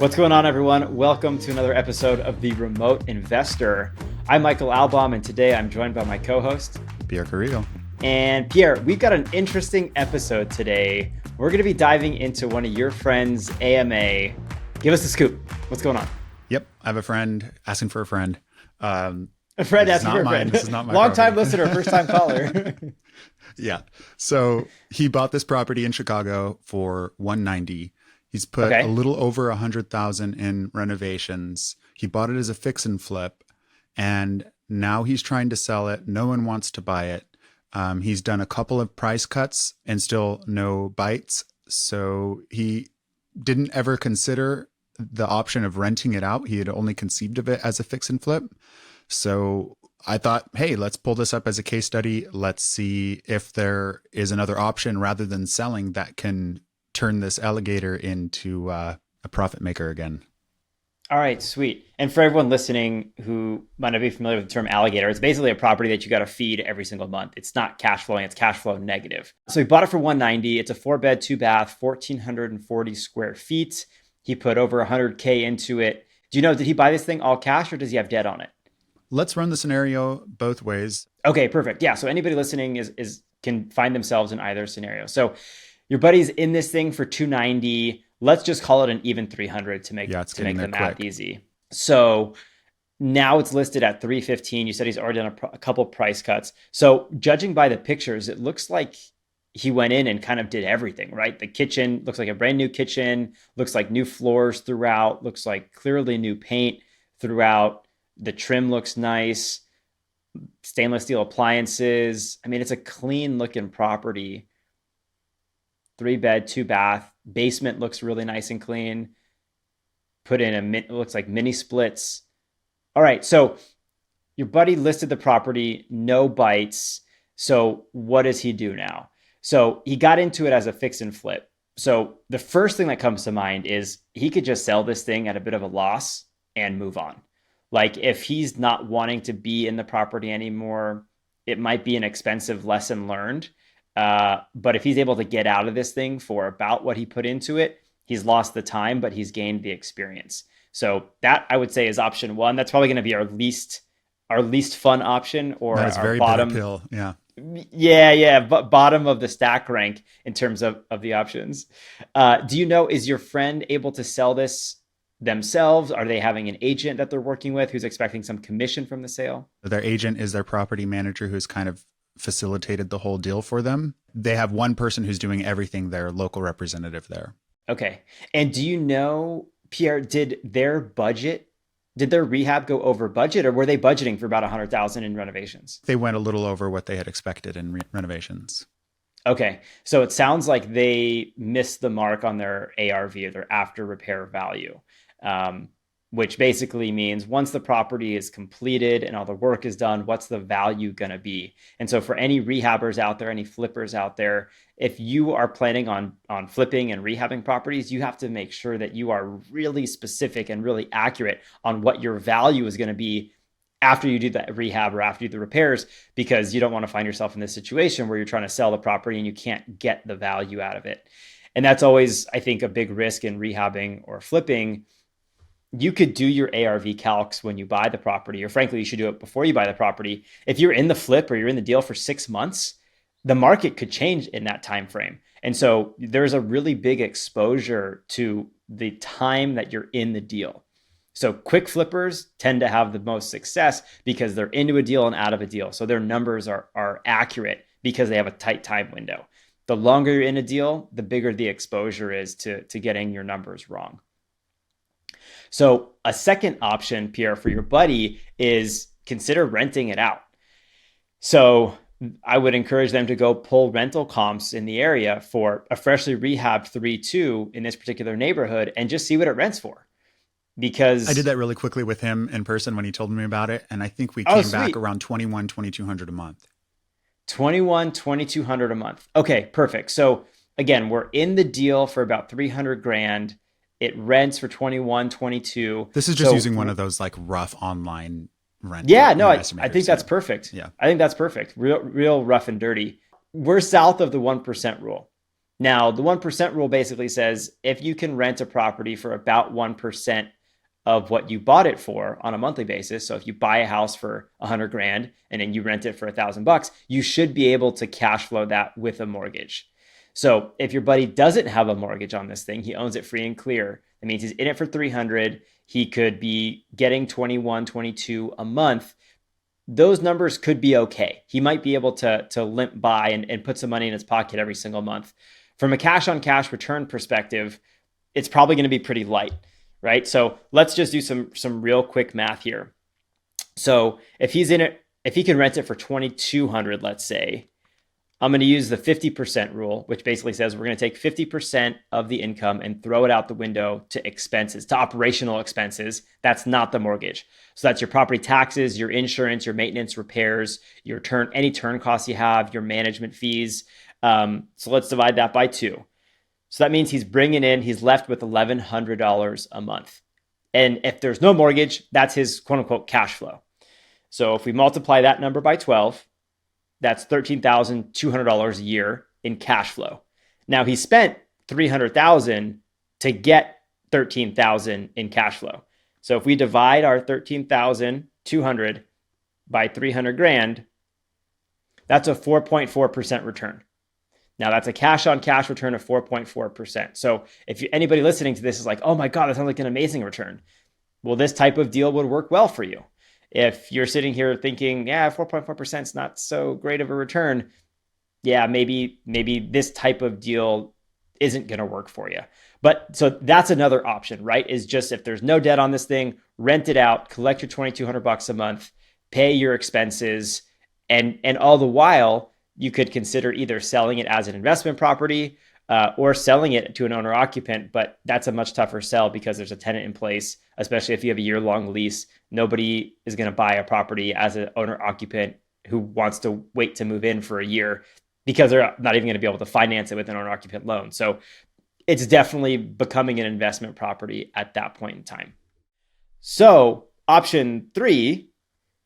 What's going on, everyone? Welcome to another episode of The Remote Investor. I'm Michael Albaum, and today I'm joined by my co-host, Pierre Carrillo. And Pierre, we've got an interesting episode today. We're going to be diving into one of your friends' AMA. Give us the scoop. What's going on? Yep, I have a friend asking for a friend. A friend asking for a friend. This is not my Long-time listener, first-time caller. Yeah. So he bought this property in Chicago for $190. He's put a little over $100,000 in renovations. He bought it as a fix and flip, and now he's trying to sell it. No one wants to buy it. He's done a couple of price cuts and still no bites. So he didn't ever consider the option of renting it out. He had only conceived of it as a fix and flip. So I thought, hey, let's pull this up as a case study. Let's see if there is another option rather than selling that can turn this alligator into a profit maker again. All right, sweet. And for everyone listening who might not be familiar with the term alligator, it's basically a property that you got to feed every single month. It's not cash flowing, it's cash flow negative. So he bought it for $190. It's a 4-bed, 2-bath, 1,440 square feet. He put over $100K into it. Do you know, did he buy this thing all cash or does he have debt on it? Let's run the scenario both ways. Okay, perfect. Yeah, so anybody listening is can find themselves in either scenario. So your buddy's in this thing for $290. Let's just call it an even $300 to make the math easy. So now it's listed at $315. You said he's already done a couple price cuts. So judging by the pictures, it looks like he went in and kind of did everything, right? The kitchen looks like a brand new kitchen, looks like new floors throughout, looks like clearly new paint throughout. The trim looks nice, stainless steel appliances. I mean, it's a clean looking property. 3-bed, 2-bath, basement looks really nice and clean. Put in it looks like mini splits. All right, so your buddy listed the property, no bites. So what does he do now? So he got into it as a fix and flip. So the first thing that comes to mind is he could just sell this thing at a bit of a loss and move on. Like if he's not wanting to be in the property anymore, it might be an expensive lesson learned. But if he's able to get out of this thing for about what he put into it, he's lost the time, but he's gained the experience. So that I would say is option one. That's probably going to be our least fun option, or that is our very bottom bitter pill. Yeah. But bottom of the stack rank in terms of the options. Do you know, is your friend able to sell this themselves? Are they having an agent that they're working with who's expecting some commission from the sale? Their agent is their property manager who's kind of facilitated the whole deal for them. They have one person who's doing everything, their local representative there. Okay. And do you know, Pierre, did their rehab go over budget, or were they budgeting for about $100,000 in renovations? They went a little over what they had expected in renovations. Okay. So it sounds like they missed the mark on their ARV, or their after repair value, which basically means once the property is completed and all the work is done, what's the value going to be? And so for any rehabbers out there, any flippers out there, if you are planning on flipping and rehabbing properties, you have to make sure that you are really specific and really accurate on what your value is going to be after you do the rehab or after you do the repairs, because you don't want to find yourself in this situation where you're trying to sell the property and you can't get the value out of it. And that's always, I think, a big risk in rehabbing or flipping. You could do your ARV calcs when you buy the property, or frankly, you should do it before you buy the property. If you're in the flip or you're in the deal for 6 months, the market could change in that time frame. And so there's a really big exposure to the time that you're in the deal. So quick flippers tend to have the most success because they're into a deal and out of a deal. So their numbers are accurate because they have a tight time window. The longer you're in a deal, the bigger the exposure is to getting your numbers wrong. So a second option, Pierre, for your buddy is consider renting it out. So I would encourage them to go pull rental comps in the area for a freshly rehabbed 3.2 in this particular neighborhood and just see what it rents for. Because I did that really quickly with him in person when he told me about it. And I think we came back around $2,200 a month. $2,200 a month. Okay, perfect. So again, we're in the deal for about $300,000. It rents for $2,122. This is just using one of those like rough online rent. Yeah, no, I think that's perfect. Yeah, I think that's perfect. Real rough and dirty. We're south of the 1% rule. Now, the 1% rule basically says if you can rent a property for about 1% of what you bought it for on a monthly basis. So if you buy a house for 100 grand and then you rent it for $1,000, you should be able to cash flow that with a mortgage. So if your buddy doesn't have a mortgage on this thing, he owns it free and clear. That means he's in it for 300. He could be getting 21, 22 a month. Those numbers could be okay. He might be able to limp by and put some money in his pocket every single month. From a cash on cash return perspective, it's probably going to be pretty light, right? So let's just do some real quick math here. So if he's in it, if he can rent it for 2,200, let's say, I'm going to use the 50% rule, which basically says we're going to take 50% of the income and throw it out the window to expenses, to operational expenses. That's not the mortgage. So that's your property taxes, your insurance, your maintenance, repairs, your any turn costs you have, your management fees. So let's divide that by 2. So that means he's left with $1,100 a month. And if there's no mortgage, that's his quote unquote cash flow. So if we multiply that number by 12, that's $13,200 a year in cash flow. Now he spent $300,000 to get $13,000 in cash flow. So if we divide our $13,200 by 300 grand, that's a 4.4% return. Now that's a cash on cash return of 4.4%. So if anybody listening to this is like, oh my God, that sounds like an amazing return. Well, this type of deal would work well for you. If you're sitting here thinking, yeah, 4.4% is not so great of a return, yeah, maybe this type of deal isn't going to work for you. But so that's another option, right? Is just if there's no debt on this thing, rent it out, collect your $2,200 a month, pay your expenses, and all the while you could consider either selling it as an investment property or selling it to an owner occupant. But that's a much tougher sell because there's a tenant in place, especially if you have a year-long lease. Nobody is going to buy a property as an owner occupant who wants to wait to move in for a year because they're not even going to be able to finance it with an owner occupant loan. So it's definitely becoming an investment property at that point in time. So option 3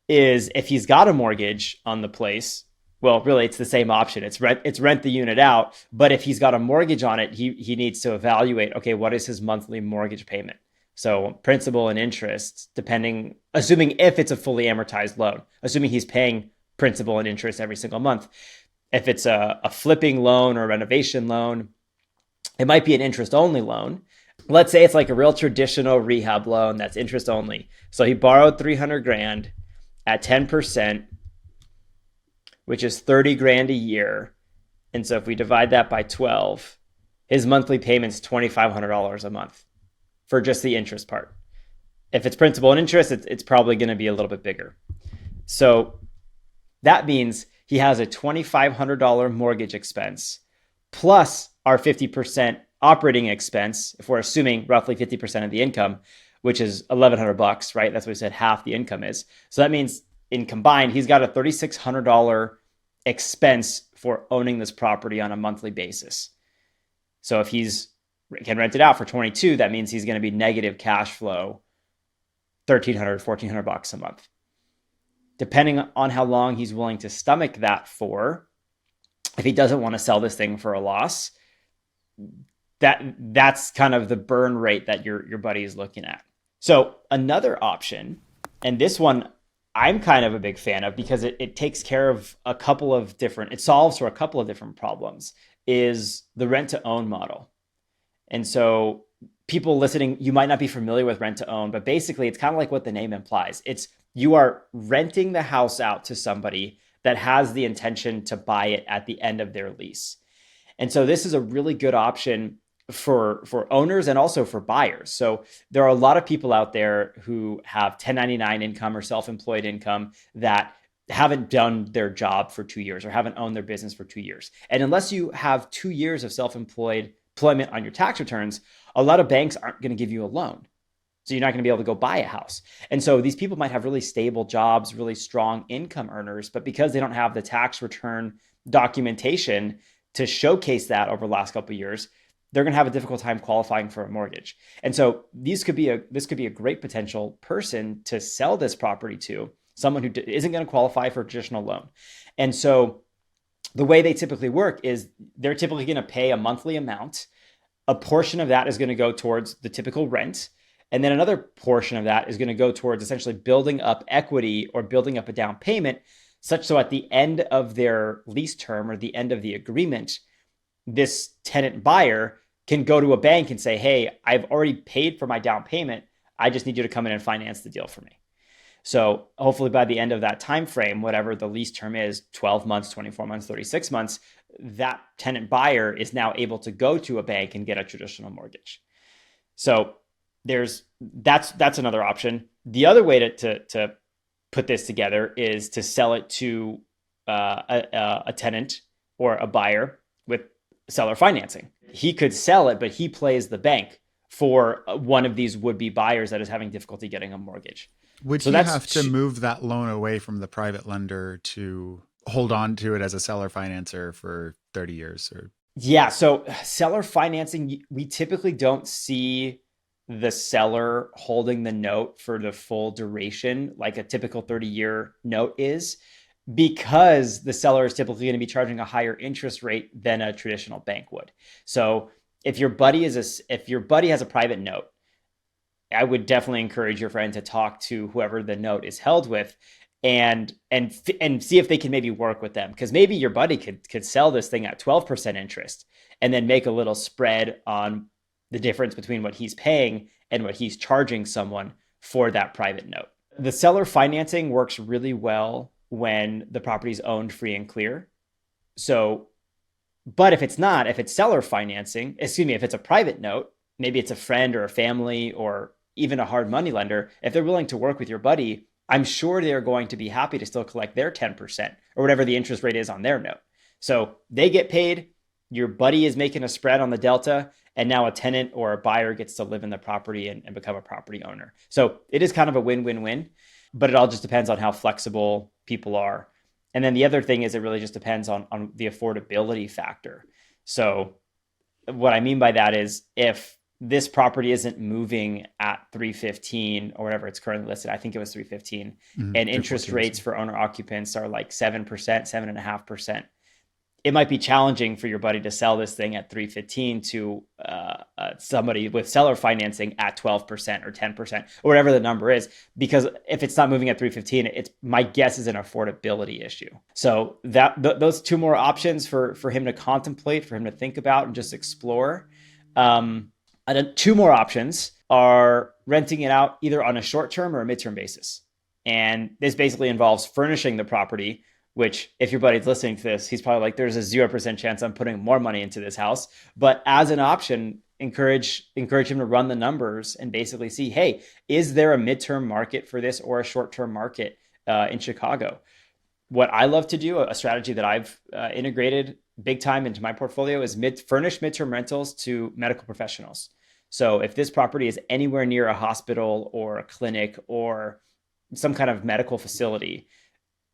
is if he's got a mortgage on the place. Well, really, it's the same option. It's rent the unit out. But if he's got a mortgage on it, he needs to evaluate, okay, what is his monthly mortgage payment? So principal and interest, assuming if it's a fully amortized loan, assuming he's paying principal and interest every single month. If it's a flipping loan or a renovation loan, it might be an interest-only loan. Let's say it's like a real traditional rehab loan that's interest only. So he borrowed 300 grand at 10%, which is 30 grand a year. And so if we divide that by 12, his monthly payment's $2,500 a month for just the interest part. If it's principal and interest, it's probably going to be a little bit bigger. So that means he has a $2,500 mortgage expense plus our 50% operating expense, if we're assuming roughly 50% of the income, which is $1,100, right? That's what we said half the income is. So that means in combined, he's got a $3,600 expense for owning this property on a monthly basis. So if can rent it out for 22, that means he's going to be negative cash flow, $1,300, $1,400 a month. Depending on how long he's willing to stomach that for, if he doesn't want to sell this thing for a loss, that's kind of the burn rate that your buddy is looking at. So another option, and this one I'm kind of a big fan of because it takes care of it solves for a couple of different problems, is the rent to own model. And so people listening, you might not be familiar with rent to own, but basically it's kind of like what the name implies. It's you are renting the house out to somebody that has the intention to buy it at the end of their lease. And so this is a really good option for owners and also for buyers. So there are a lot of people out there who have 1099 income or self-employed income that haven't done their job for 2 years or haven't owned their business for 2 years. And unless you have 2 years of employment on your tax returns, a lot of banks aren't going to give you a loan. So you're not going to be able to go buy a house. And so these people might have really stable jobs, really strong income earners, but because they don't have the tax return documentation to showcase that over the last couple of years, they're going to have a difficult time qualifying for a mortgage. And so this could be a great potential person to sell this property to, someone who isn't going to qualify for a traditional loan. And so the way they typically work is they're typically going to pay a monthly amount. A portion of that is going to go towards the typical rent. And then another portion of that is going to go towards essentially building up equity or building up a down payment, such so at the end of their lease term or the end of the agreement, this tenant buyer can go to a bank and say, hey, I've already paid for my down payment. I just need you to come in and finance the deal for me. So hopefully by the end of that time frame, whatever the lease term is, 12 months, 24 months, 36 months, that tenant buyer is now able to go to a bank and get a traditional mortgage. So that's another option. The other way to put this together is to sell it to a tenant or a buyer with seller financing. He could sell it, but he plays the bank for one of these would-be buyers that is having difficulty getting a mortgage. Would So he that's have to move that loan away from the private lender to hold on to it as a seller financer for 30 years? Or yeah. So seller financing, we typically don't see the seller holding the note for the full duration, like a typical 30-year note is, because the seller is typically going to be charging a higher interest rate than a traditional bank would. So if your buddy has a private note, I would definitely encourage your friend to talk to whoever the note is held with and see if they can maybe work with them, because maybe your buddy could sell this thing at 12% interest and then make a little spread on the difference between what he's paying and what he's charging someone for that private note. The seller financing works really well when the property is owned free and clear. So, but if it's seller financing, if it's a private note, maybe it's a friend or a family or even a hard money lender, if they're willing to work with your buddy, I'm sure they're going to be happy to still collect their 10% or whatever the interest rate is on their note. So they get paid, your buddy is making a spread on the delta, and now a tenant or a buyer gets to live in the property and become a property owner. So it is kind of a win-win-win, but it all just depends on how flexible people are. And then the other thing is it really just depends on the affordability factor. So what I mean by that is if this property isn't moving at 315 or whatever it's currently listed, I think it was 315, and interest rates for owner occupants are like 7%, 7.5%. It might be challenging for your buddy to sell this thing at 315 to somebody with seller financing at 12% or 10% or whatever the number is, because if it's not moving at 315, it's my guess is an affordability issue. So those two more options for him to contemplate, for him to think about and just explore. Two more options are renting it out either on a short-term or a mid-term basis. And this basically involves furnishing the property, which if your buddy's listening to this, he's probably like, there's a 0% chance I'm putting more money into this house. But as an option, encourage him to run the numbers and basically see, hey, is there a midterm market for this or a short-term market in Chicago? What I love to do, a strategy that I've integrated big time into my portfolio, is furnish midterm rentals to medical professionals. So if this property is anywhere near a hospital or a clinic or some kind of medical facility,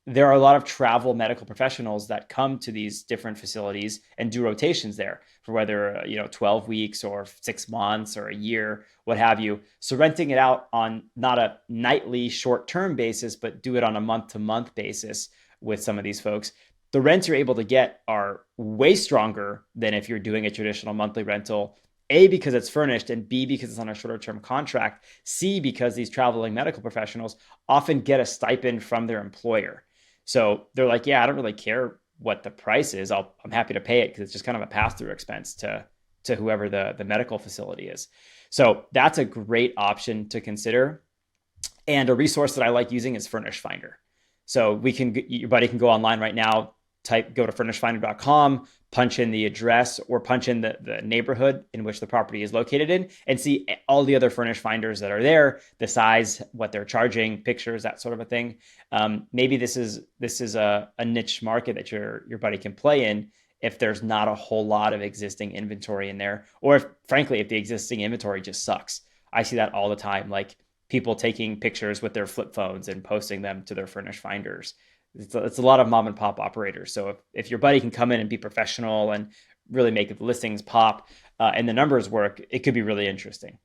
there are a lot of travel medical professionals that come to these different facilities and do rotations there for whether 12 weeks or 6 months or a year, what have you. So renting it out on not a nightly short-term basis, but do it on a month-to-month basis with some of these folks, the rents you're able to get are way stronger than if you're doing a traditional monthly rental. A, because it's furnished, and B, because it's on a shorter term contract. C, because these traveling medical professionals often get a stipend from their employer. So they're like, yeah, I don't really care what the price is. I'm happy to pay it because it's just kind of a pass-through expense to whoever the medical facility is. So that's a great option to consider. And a resource that I like using is Furnish Finder. So your buddy can go online right now, go to furnishfinder.com, punch in the address or punch in the neighborhood in which the property is located in, and see all the other furnish finders that are there, the size, what they're charging, pictures, that sort of a thing. Maybe this is a niche market that your buddy can play in if there's not a whole lot of existing inventory in there, or if the existing inventory just sucks. I see that all the time, like people taking pictures with their flip phones and posting them to their furnish finders. It's a lot of mom and pop operators. So if your buddy can come in and be professional and really make the listings pop and the numbers work, it could be really interesting.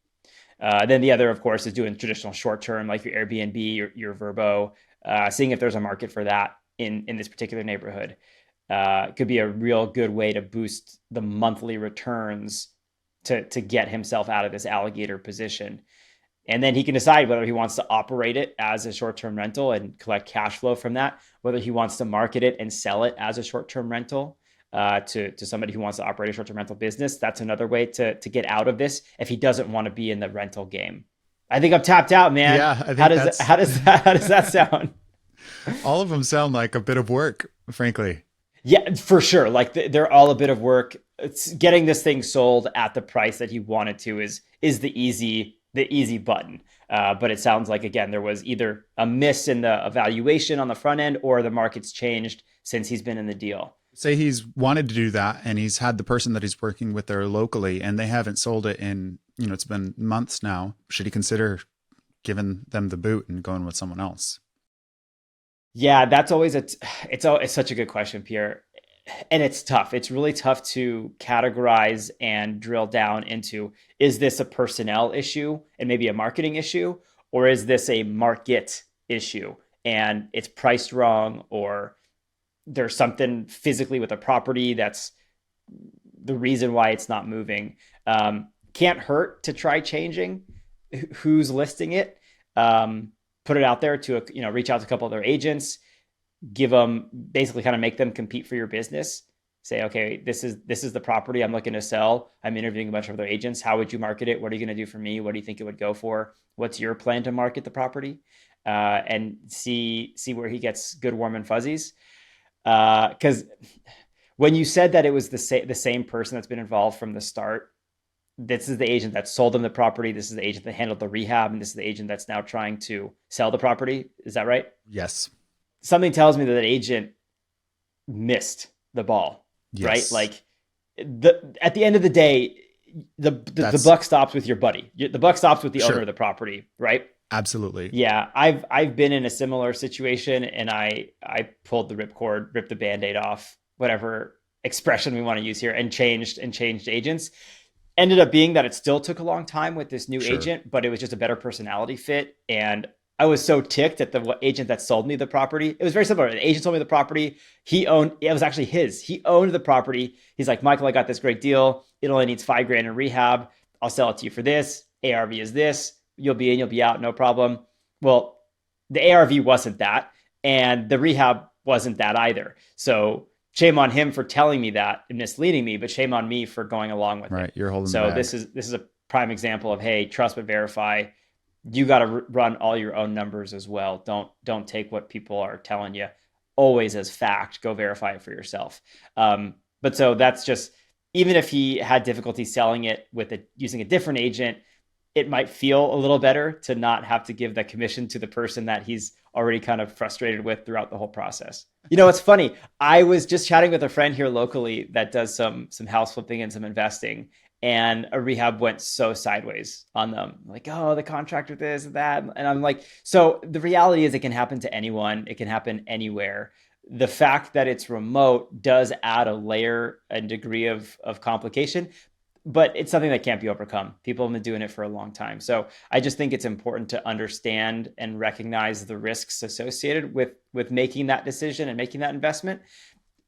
Then the other, of course, is doing traditional short term, like your Airbnb, your Vrbo, seeing if there's a market for that in this particular neighborhood. could be a real good way to boost the monthly returns to get himself out of this alligator position. And then he can decide whether he wants to operate it as a short-term rental and collect cash flow from that, whether he wants to market it and sell it as a short-term rental to somebody who wants to operate a short-term rental business. That's another way to get out of this if he doesn't want to be in the rental game. I think I'm tapped out, man. Yeah, I think how does that sound? All of them sound like a bit of work, frankly. Yeah, for sure. Like they're all a bit of work. It's getting this thing sold at the price that he wanted to is the easy button. But it sounds like, again, there was either a miss in the evaluation on the front end or the market's changed since he's been in the deal. Say he's wanted to do that and he's had the person that he's working with there locally and they haven't sold it in, it's been months now. Should he consider giving them the boot and going with someone else? Yeah, that's always it's such a good question, Pierre. And it's tough. It's really tough to categorize and drill down into, is this a personnel issue and maybe a marketing issue, or is this a market issue and it's priced wrong, or there's something physically with a property that's the reason why it's not moving. Can't hurt to try changing who's listing it. Put it out there to, reach out to a couple of their agents, give them, basically kind of make them compete for your business. Say, okay, this is the property I'm looking to sell. I'm interviewing a bunch of other agents. How would you market it? What are you going to do for me? What do you think it would go for? What's your plan to market the property? And see where he gets good, warm and fuzzies. Because when you said that it was the same person that's been involved from the start, this is the agent that sold them the property. This is the agent that handled the rehab. And this is the agent that's now trying to sell the property. Is that right? Yes. Something tells me that an agent missed the ball, yes. Right? Like at the end of the day, the buck stops with your buddy. The buck stops with the owner of the property, right? Absolutely. Yeah. I've been in a similar situation and I pulled the ripcord, ripped the Band-Aid off, whatever expression we want to use here, and changed agents. Ended up being that it still took a long time with this new agent, but it was just a better personality fit. And I was so ticked at the agent that sold me the property. It was very similar. The agent sold me the property. It was actually his. He owned the property. He's like, Michael, I got this great deal. It only needs $5,000 in rehab. I'll sell it to you for this. ARV is this. You'll be in, you'll be out, no problem. Well, the ARV wasn't that, and the rehab wasn't that either. So shame on him for telling me that and misleading me, but shame on me for going along with it. Right, you're holding. So this is a prime example of, hey, trust but verify. You got to run all your own numbers as well. Don't take what people are telling you always as fact. Go verify it for yourself. But so that's just, even if he had difficulty selling it using a different agent, it might feel a little better to not have to give the commission to the person that he's already kind of frustrated with throughout the whole process. It's funny. I was just chatting with a friend here locally that does some house flipping and some investing, and a rehab went so sideways on them. Like, oh, the contractor this and that. And I'm like, so the reality is it can happen to anyone. It can happen anywhere. The fact that it's remote does add a layer and degree of complication, but it's something that can't be overcome. People have been doing it for a long time. So I just think it's important to understand and recognize the risks associated with making that decision and making that investment.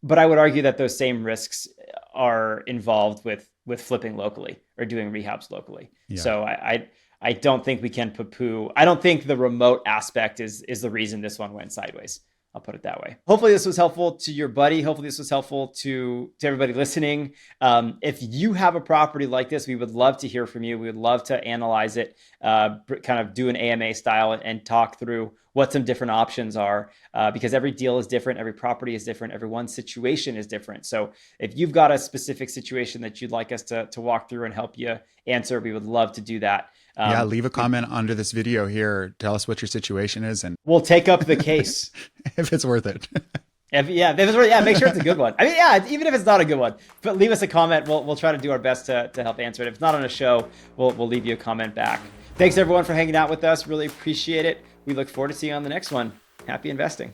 But I would argue that those same risks are involved with flipping locally or doing rehabs locally. Yeah. So I don't think we can poo-poo. I don't think the remote aspect is the reason this one went sideways. I'll put it that way. Hopefully this was helpful to your buddy. Hopefully this was helpful to everybody listening. If you have a property like this, we would love to hear from you. We would love to analyze it, kind of do an AMA style and talk through what some different options are, because every deal is different. Every property is different. Everyone's situation is different. So if you've got a specific situation that you'd like us to walk through and help you answer, we would love to do that. Leave a comment under this video here. Tell us what your situation is, and we'll take up the case if it's worth it. If it's worth, make sure it's a good one. I mean, even if it's not a good one, but leave us a comment. We'll try to do our best to help answer it. If it's not on a show, we'll leave you a comment back. Thanks everyone for hanging out with us. Really appreciate it. We look forward to seeing you on the next one. Happy investing.